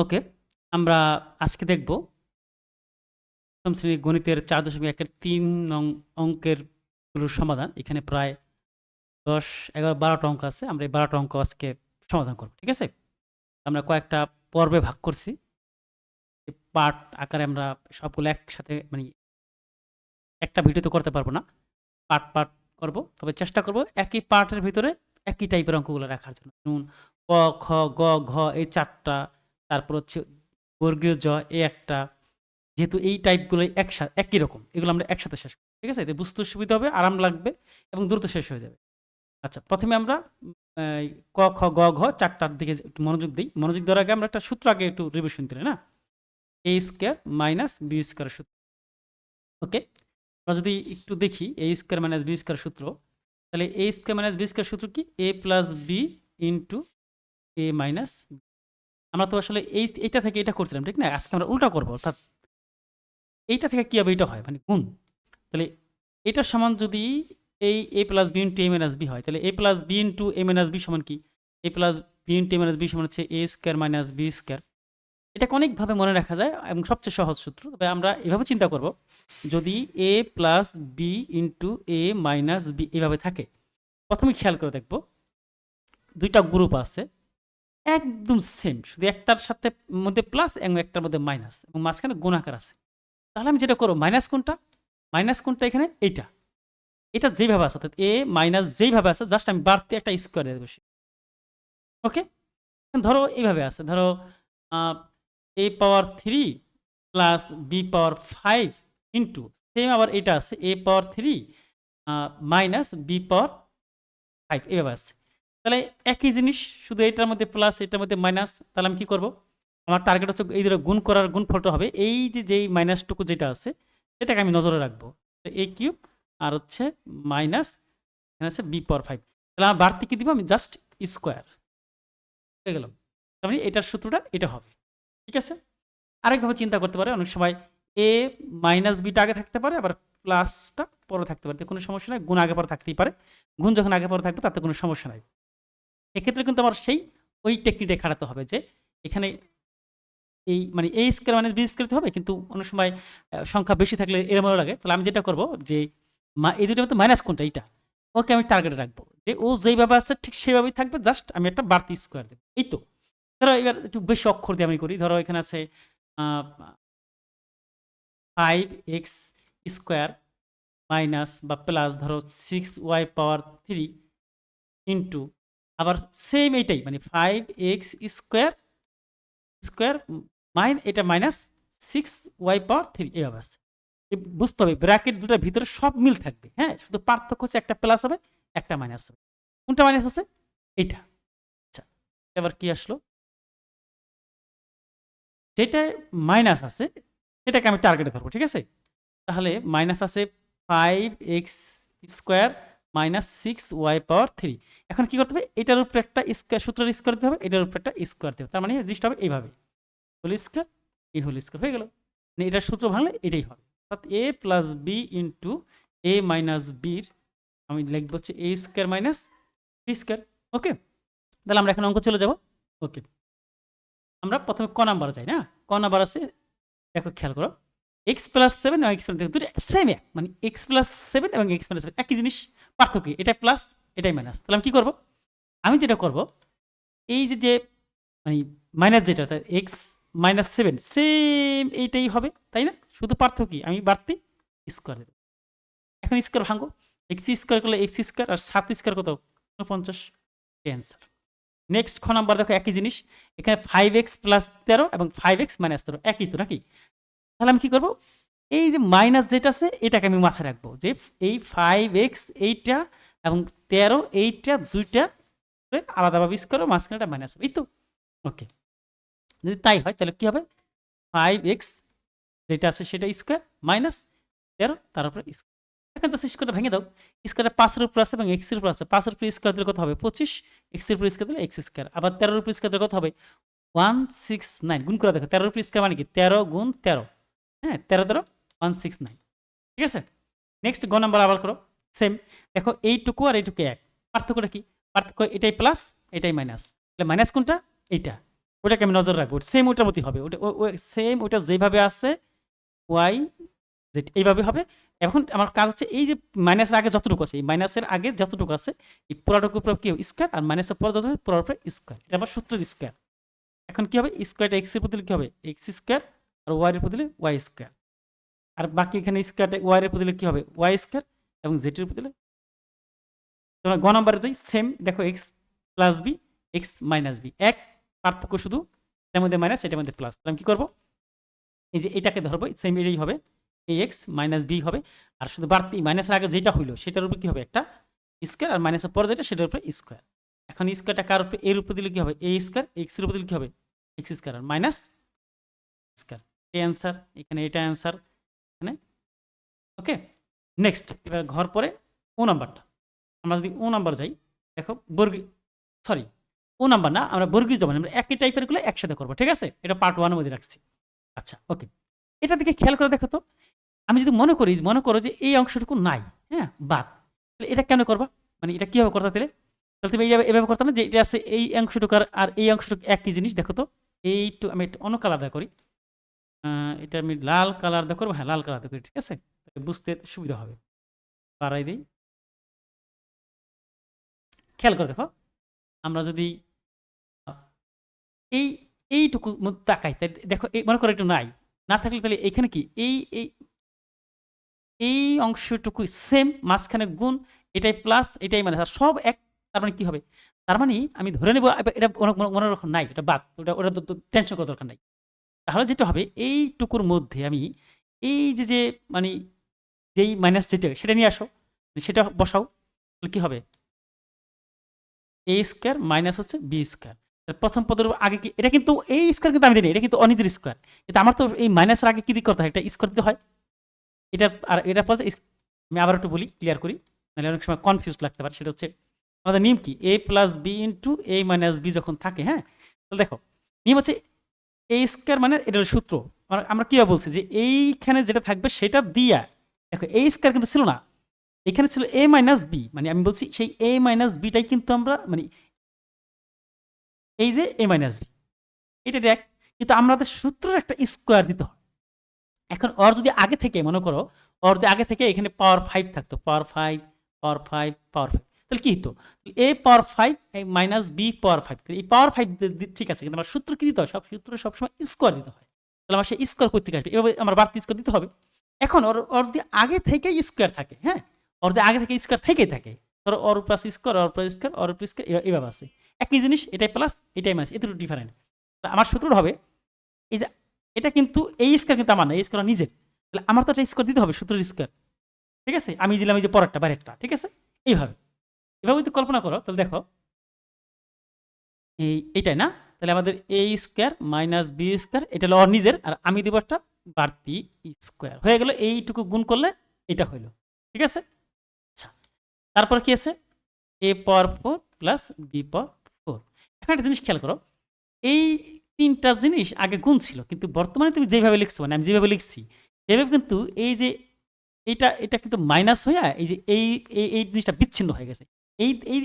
ওকে, আমরা আজকে দেখব প্রথম শ্রেণীর গণিতের 4.1-এর 3 নং অঙ্কের গুলোর সমাধান। এখানে প্রায় 10, 11, 12টা অঙ্ক আছে। আমরা এই 12টা অঙ্ক আজকে সমাধান করব। ঠিক আছে? আমরা কয়েকটা পর্বে ভাগ করছি। পার্ট আকারে আমরা সবগুলো একসাথে একটা ভিডিওতে করতে পারবো না। পার্ট করব। তবে চেষ্টা করব একই পার্টের ভিতরে একই টাইপের অঙ্কগুলো রাখার জন্য। যেমন ক, খ, গ, ঘ এই 4টা, তারপর হচ্ছে বর্গীয় জ এই একটা। যেহেতু এই টাইপগুলো একই রকম, এগুলো আমরা একসাথে শেষ করব। ঠিক আছে? এতে বুঝতে সুবিধা হবে, আরাম লাগবে এবং দ্রুত শেষ হয়ে যাবে। আচ্ছা, প্রথমে আমরা ক, খ, গ, ঘ 4টার দিকে একটু মনোযোগ দিই। মনোযোগ দেওয়ার আগে আমরা একটা সূত্র আগে একটু রিভিশন দিলে না, এ স্কোয়ার মাইনাস বি স্কোয়ার সূত্র। ওকে, আমরা যদি একটু দেখি এ স্কোয়ার মাইনাস বি স্কোয়ার সূত্র, তাহলে এ স্কোয়ার মাইনাস বি স্কোয়ার সূত্র কি? এ প্লাস বি ইন্টু এ মাইনাস। আমরা তো আসলে এইটা থেকে এটা করছিলাম, ঠিক না? আজকে আমরা উল্টা করবো, অর্থাৎ এইটা থেকে কী হবে? এটা হয় গুণ। তাহলে এটার সমান যদি এই এ প্লাস বি ইন্টু এ মাইনাস বি হয়, তাহলে এ প্লাস বি ইন্টু এ মাইনাস বি সমান কি? এ প্লাস বি ইন্টু এ মাইনাস বি সমান হচ্ছে এ স্কোয়ার মাইনাস বি স্কোয়ার। এটাকে অনেকভাবে মনে রাখা যায় এবং সবচেয়ে সহজ সূত্র। তবে আমরা এভাবে চিন্তা করব, যদি এ প্লাস বি ইন্টু এ মাইনাস বি এভাবে থাকে, প্রথমে খেয়াল করে দেখব দুইটা গ্রুপ আছে একদম সেম, শুধু একটার সাথে মধ্যে প্লাস এবং একটার মধ্যে মাইনাস এবং মাঝখানে গুণাকার আছে। তাহলে আমি যেটা করবো, মাইনাস কোনটা এখানে? এটা যেইভাবে আছে, অর্থাৎ এ মাইনাস যেইভাবে আছে, জাস্ট আমি বাড়তে একটা স্কোয়ার দিয়ে দেবো। ওকে, ধরো এইভাবে আছে, ধরো এ পাওয়ার 3 প্লাস বি পাওয়ার 5 ইন্টু সেম আবার এটা আছে এ পাওয়ার 3 মাইনাস বি পাওয়ার 5 এভাবে আছে। তাহলে একই জিনিস, শুধু এটার মধ্যে প্লাস এটার মধ্যে মাইনাস। তাহলে আমি কী করবো? আমার টার্গেট হচ্ছে এই ধরো গুণ করার গুণফলটা হবে এই যেই মাইনাসটুকু যেটা আছে এটাকে আমি নজরে রাখবো, এ কিউব আর হচ্ছে মাইনাস এখানে আছে বি পাওয়ার 5। তাহলে আমার বাড়তি কী দিব? আমি জাস্ট স্কোয়ার হয়ে গেলাম। তার মানে এটার সূত্রটা এটা হবে। ঠিক আছে? আরেকভাবে চিন্তা করতে পারে, অনেক সময় এ মাইনাস বিটা আগে থাকতে পারে, আবার প্লাসটা পরে থাকতে পারে, কোনো সমস্যা নাই। গুণ আগে পরে থাকতেই পারে, গুণ যখন আগে পরে থাকবে তাতে কোনো সমস্যা নাই। এক্ষেত্রে কিন্তু আমার সেই ওই টেকনিকটাই খাটাতে হবে যে এখানে এই এ স্কোয়ার মাইনাস বি স্কোয়ার হবে, কিন্তু অনেক সময় সংখ্যা বেশি থাকলে এরমও লাগে। তাহলে আমি যেটা করবো যে এই দুটোর মধ্যে মাইনাস কোনটা? এইটা ওকে আমি টার্গেটে রাখবো, যে ও যেইভাবে আছে ঠিক সেইভাবেই থাকবে, জাস্ট আমি একটা বাড়তি স্কোয়ার দেবো। এই তো ধরো এবার একটু বেশি অক্ষর দিয়ে আমি করি। ধরো এখানে আছে 5x স্কোয়ার মাইনাস বা প্লাস ধরো 6y পাওয়ার 3 ইন্টু আবার সেম এইটাই 5x স্কোয়ার স্কোয়ার এটা মাইনাস 6y পাওয়ার 3 এভাবে আছে। বুঝতে হবে ব্র্যাকেট দুটার ভিতরে সব মিল থাকবে। হ্যাঁ, শুধু পার্থক্য হচ্ছে একটা প্লাস হবে একটা মাইনাস হবে। কোনটা মাইনাস আছে? এইটা। আচ্ছা, এবার কি আসলো? যেটা মাইনাস আছে সেটাকে আমি টার্গেটে ধরবো। ঠিক আছে? তাহলে মাইনাস আছে 5x স্কোয়ার মাইনাস 6y পাওয়ার 3। এখন কি করতে হবে? এটার উপরে একটা স্কোয়ার সূত্রের স্কোয়ার দিতে হবে, এটার উপরে একটা স্কোয়ার দিতে হবে। তার মানে জিনিসটা হবে এইভাবে, হোল স্কোয়ার এই হোল স্কোয়ার হয়ে গেল। এটার সূত্র ভাঙলে এটাই হবে, অর্থাৎ এ প্লাস বি ইন্টু এ মাইনাস বির আমি লিখবো হচ্ছে এ স্কোয়ার মাইনাস বি স্কোয়ার। ওকে, তাহলে আমরা এখন অঙ্ক চলে যাব। ওকে, আমরা প্রথমে ক নাম্বার যাই না। ক নাম্বার আছে, দেখো খেয়াল করো, এক্স প্লাস 7 এবং এক্স প্লাস দুটো সেম এক, এক্স প্লাস 7 এবং এক্স মাইনাস 7 একই জিনিস, পার্থক্য এটা প্লাস এটাই মাইনাস। তাহলে আমি কী করবো? আমি যেটা করব, এই যে মাইনাস যেটা এক্স মাইনাস 7 সেম এইটাই হবে, তাই না? শুধু পার্থক্য আমি বাড়তি স্কোয়ার দেবো। এখন স্কোয়ার ভাঙো, এক্স স্কোয়ার করলে এক্স স্কোয়ার আর 7 স্কোয়ার কত? 49 অ্যান্সার। নেক্সট খ নাম্বার দেখো একই জিনিস, এখানে 5x প্লাস 13 এবং 5x মাইনাস 13 একই তো নাকি? তাহলে আমি কী করবো? এই যে মাইনাস যেটা আছে এটাকে আমি মাথায় রাখবো, যে এই 5x এইটা এবং 13 এইটা দুইটা আলাদাভাবে স্কোয়ার, মাঝখানে একটা মাইনাস হবে। এই তো ওকে, যদি তাই হয় তাহলে কী হবে? 5x যেটা আছে সেটা স্কোয়ার মাইনাস 13 তার উপরে স্কোয়ার। এখন জাস্ট স্কোয়ারটা ভেঙে দাও। স্কোয়ারটা 5-এর উপর আছে এবং এক্সের উপর আছে। 5-এর উপর স্কোয়ার দিলে কত হবে? 25। এক্সের উপর স্কোয়ার দিলে এক্স স্কোয়ার। আবার 13-এর উপর স্কোয়ার দিলে কত হবে? 169। গুণ করে দেখো, 13-এর উপর স্কোয়ার মানে কি? 13 গুণ 13, হ্যাঁ 13 169। ঠিক আছে? নেক্সট গ নাম্বার আবার করো, সেম। দেখো এইটুকু আর এইটুকু এক, পার্থক্যটা কি? পার্থক্য এটাই প্লাস এটাই মাইনাস। তাহলে মাইনাস কোনটা? এইটা। ওটাকে আমি নজর রাখবো, সেম ওটার মতোই হবে, ওটা সেম ওটা যেভাবে আছে ওয়াই জেড এইভাবে হবে। এখন আমার কাজ হচ্ছে এই যে মাইনাসের আগে যতটুকু আছে, এই মাইনাসের আগে যতটুকু আছে এই পুরাটুকু পুরো কি হবে স্কোয়ার, আর মাইনাসের পর যত হবে পুরোর উপরে স্কোয়ার, এটা আবার সূত্রের স্কোয়ার। এখন কি হবে স্কোয়ারটা এক্স এর বদলে কি হবে এক্স স্কোয়ার, আর ওয়াই এর বদলে ওয়াই স্কোয়ার, আর বাকি এখানে স্কোয়ারটা ওয়াই এর বদলে কি হবে ওয়াই স্কোয়ার, এবং জেড এর বদলে তোমরা গ নাম্বারে যাই সেম দেখো x plus b x minus b, এক পার্থক্য শুধু এটার মধ্যে মাইনাস এটার মধ্যে প্লাস। আমি কি করবো এই যে এটাকে ধরবো সেম এটাই হবে এই এক্স মাইনাস বি হবে, আর শুধু বাড়তি মাইনাসের আগে যেটা হইলো সেটার উপর কি হবে একটা স্কোয়ার, আর মাইনাসের পর যেটা সেটার উপরে স্কোয়ার। এখন স্কোয়ারটা কার উপরে এর উপর দিলে কি হবে এ স্কোয়ার, এক্স এর উপর দিলে কি হবে এক্স স্কোয়ার আর মাইনাস স্কোয়ার, এই অ্যান্সার এখানে এটা অ্যান্সার এখানে। ওকে নেক্সট এবার ঘর পরে ও নাম্বারটা, আমরা যদি ও নাম্বার যাই দেখো বর্গী সরি ও নাম্বার না, আমরা বর্গীয় জমা আমরা একই টাইপের গুলো একসাথে করবো, ঠিক আছে, এটা পার্ট ওয়ানের মধ্যে রাখছি। আচ্ছা ওকে, এটা দিকে খেয়াল করে দেখো তো, আমি যদি মনে করো যে এই অংশটুকু নাই, হ্যাঁ বাদ, তাহলে এটা কেন করবা, মানে এটা কীভাবে করতে তাহলে, তাহলে তুমি এভাবে করতাম না যে এটা আছে এই অংশটুকু আর এই অংশটুকু একই জিনিস। দেখো তো এইটু আমি একটু অন্য কালার করি, এটা আমি লাল কালার দিয়ে করবো, হ্যাঁ লাল কালার দিয়ে করি, ঠিক আছে, বুঝতে সুবিধা হবে। বাড়াই দিই, খেয়াল করে দেখো আমরা যদি এই এইটুকু তাকাই তাই দেখো মনে করো একটু নাই, না থাকলে তাহলে এখানে কি এই এই এই অংশটুকু সেম, মাঝখানে গুণ, এটাই প্লাস এটাই মাইনাস, আর সব এক, তার মানে কি হবে, তার মানে আমি ধরে নেব এটা মনে রাখো নাই, এটা বাদ, ওটা ওটা তো টেনশন করার দরকার নাই। তাহলে যেটা হবে এইটুকুর মধ্যে আমি এই যে যে মানে যেই মাইনাস যেটা সেটা নিয়ে আসো, সেটা বসাও, তাহলে কি হবে এ স্কোয়ার মাইনাস হচ্ছে বি স্কোয়ার। প্রথম পদের আগে কি এটা কিন্তু এই স্কোয়ার কিন্তু আমি দিই, এটা কিন্তু অনিজের স্কোয়ার, কিন্তু আমার তো এই মাইনাসের আগে কি দিতে করতে হয় এটা স্কোয়ার দিতে হয়, এটা আর এটা পরে আমি আবার একটু বলি ক্লিয়ার করি, নাহলে অনেক সময় কনফিউজ লাগতে পারে। সেটা হচ্ছে আমাদের নিয়ম কি এ প্লাস বি ইন্টু এ মাইনাস বি যখন থাকে, হ্যাঁ তাহলে দেখো নিয়ম হচ্ছে এ স্কোয়ার মানে এটার সূত্র, আমরা কীভাবে বলছি যে এইখানে যেটা থাকবে সেটা দিয়া, দেখো এ স্কোয়ার কিন্তু ছিল না, এখানে ছিল এ মাইনাস বি, মানে আমি বলছি সেই এ মাইনাস বিটাই কিন্তু আমরা মানে এই যে এ মাইনাস বি এটা দেখ, কিন্তু আমাদের সূত্রের একটা স্কোয়ার দিতে হয়। এখন ওর যদি আগে থেকে মনে করো ওর যদি আগে থেকে এখানে পাওয়ার 5 থাকতো, পাওয়ার 5 পাওয়ার 5 পাওয়ার 5, তাহলে কি হতো এ পাওয়ার 5 মাইনাস বি পাওয়ার 5, এই পাওয়ার 5 ঠিক আছে, কিন্তু আমার সূত্র কি দিতে হয় সব সূত্র সবসময় স্কোয়ার দিতে হয়, তাহলে আমার সেই স্কোয়ার করতে আসবে, এভাবে আমার বাড়তি স্কোয়ার দিতে হবে। এখন ওর যদি আগে থেকেই স্কোয়ার থাকে, হ্যাঁ ওর যদি আগে থেকে স্কোয়ার থেকেই থাকে, ধরো ওর প্লাস স্কোয়ার ওর প্লাস স্কোয়ার ওর প্লাস স্কোয়ার এভাবে আছে, একই জিনিস এটাই প্লাস এটাই মাইনাস, এতটুকু ডিফারেন্ট। আমার সূত্রটা হবে এই যে এটা কিন্তু এই স্কোয়ার কিন্তু আমার না, এই স্কোয়ার নিজের, তাহলে আমার তো একটা স্কোয়ার দিতে হবে সূত্রের স্কোয়ার, ঠিক আছে, আমি দিলাম এই যে পরেরটা বাইরেরটা, ঠিক আছে, এইভাবে এভাবে যদি কল্পনা করো তাহলে দেখো এইটাই না, তাহলে আমাদের এ স্কোয়ার মাইনাস বি স্কোয়ার এটা হলো ওর নিজের, আর আমি দেবো একটা বাড়তি স্কোয়ার, হয়ে গেল এইটুকু গুণ করলে এটা হইলো, ঠিক আছে। আচ্ছা তারপর কি আছে এ পাওয়ার 4 প্লাস বি পাওয়ার 4। এখন একটা জিনিস খেয়াল করো এই তিনটা জিনিস আগে গুণ ছিল, কিন্তু বর্তমানে তুমি যেভাবে লিখছো মানে আমি যেভাবে লিখছি সেভাবে কিন্তু এই যে এটা এটা কিন্তু মাইনাস হইয়া এই যে এই জিনিসটা বিচ্ছিন্ন হয়ে গেছে,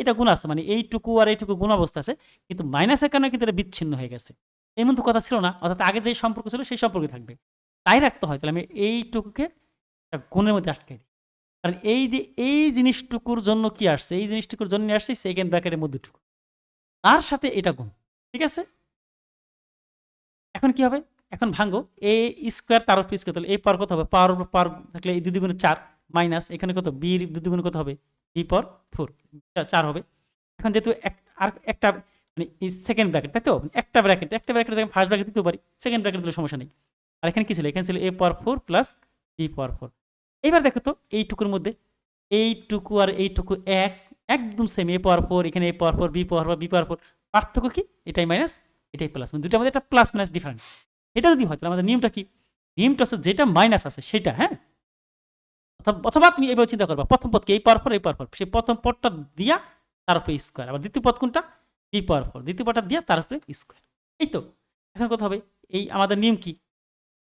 এটা গুণ আছে মানে এইটুকু আর এইটুকু গুণ অবস্থা আছে, কিন্তু মাইনাসের কারণে কিন্তু এটা বিচ্ছিন্ন হয়ে গেছে, এমন তো কথা ছিল না, অর্থাৎ আগে যে সম্পর্ক ছিল সেই সম্পর্কে থাকবে, তাই রাখতে হয়। তাহলে আমি এইটুকুকে গুণের মধ্যে আটকে দিই, কারণ এই যে এই জিনিসটুকুর জন্য কি আসছে, এই জিনিসটুকুর জন্য আসছে সেকেন্ড ব্র্যাকেটের মধ্যেটুকু, তার সাথে এটা গুণ, ঠিক আছে। এখন কি হবে এখন ভাঙো এ স্কোয়ার তার উপর স্কোয়ার, তাহলে এই পাওয়ার কত হবে পাওয়ার উপর পাওয়ার থাকলে এই 2 দুগুণে 4 মাইনাস এখানে কত বির 2 দুগুণে কত হবে বি পাওয়ার 4 4 হবে। এখন যেহেতু আর একটা মানে সেকেন্ড ব্র্যাকেট তাই তো, একটা ব্র্যাকেট যখন ফার্স্ট ব্র্যাকেট দিতে পারি সেকেন্ড ব্র্যাকেট দিলে সমস্যা নেই। আর এখানে কি ছিল এখানে ছিল এ পাওয়ার 4 প্লাস বি পাওয়ার 4। এইবার দেখো তো এইটুকুর মধ্যে এইটুকু আর এইটুকু একদম সেম, এ পাওয়ার 4 এখানে এ পাওয়ার 4 বি পাওয়ার 4 বি পাওয়ার 4, পার্থক্য কি এটাই মাইনাস এটাই প্লাস, মানে দুটার মধ্যে একটা প্লাস মাইনাস ডিফারেন্স। এটা যদি হয় তাহলে আমাদের নিয়মটা কি, নিয়মটা হচ্ছে যেটা মাইনাস আছে সেটা, হ্যাঁ অথবা তুমি এইভাবে চিন্তা করবা প্রথম পদকে এই পাওয়ার 4 এই পাওয়ার 4, সেই প্রথম পদটা দিয়া তার উপরে স্কোয়ার, আবার দ্বিতীয় পদ কোনটা বি পাওয়ার 4 দ্বিতীয় পদটা দিয়া তার উপরে স্কোয়ার, এই তো। এখন কথা হবে এই আমাদের নিয়ম কি,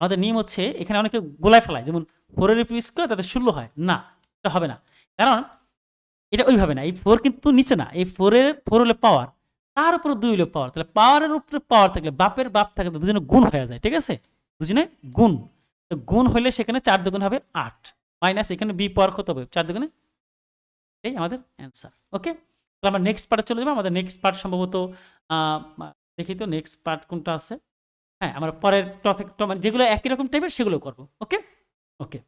আমাদের নিয়ম হচ্ছে এখানে অনেকে গোলায় ফেলায়, যেমন 4 এর উপর স্কোয়ার তাতে 16 হয় না, এটা হবে না, কারণ এটা ওইভাবে না, এই 4 কিন্তু নিচে না, এই 4 হলে পাওয়ার, তার উপর 2 হলো পাওয়ার, তাহলে পাওয়ারের উপরে পাওয়ার থাকলে বাপের বাপ থাকলে তো দুজনে গুণ হয়ে যায়, ঠিক আছে, দুজনে গুণ, তো গুণ হলে সেখানে 4 দুগুণ হবে 8 মাইনাস এখানে বি পাওয়ার কত হবে 4 দুগুণে, এই আমাদের অ্যান্সার। ওকে, তো আমরা নেক্সট পার্টে চলে যাবো। আমাদের নেক্সট পার্ট সম্ভবত দেখি তো নেক্সট পার্ট কোনটা আছে। হ্যাঁ, আমরা পরের টপিক মানে যেগুলো একই রকম টাইপের সেগুলো করবো। ওকে ওকে।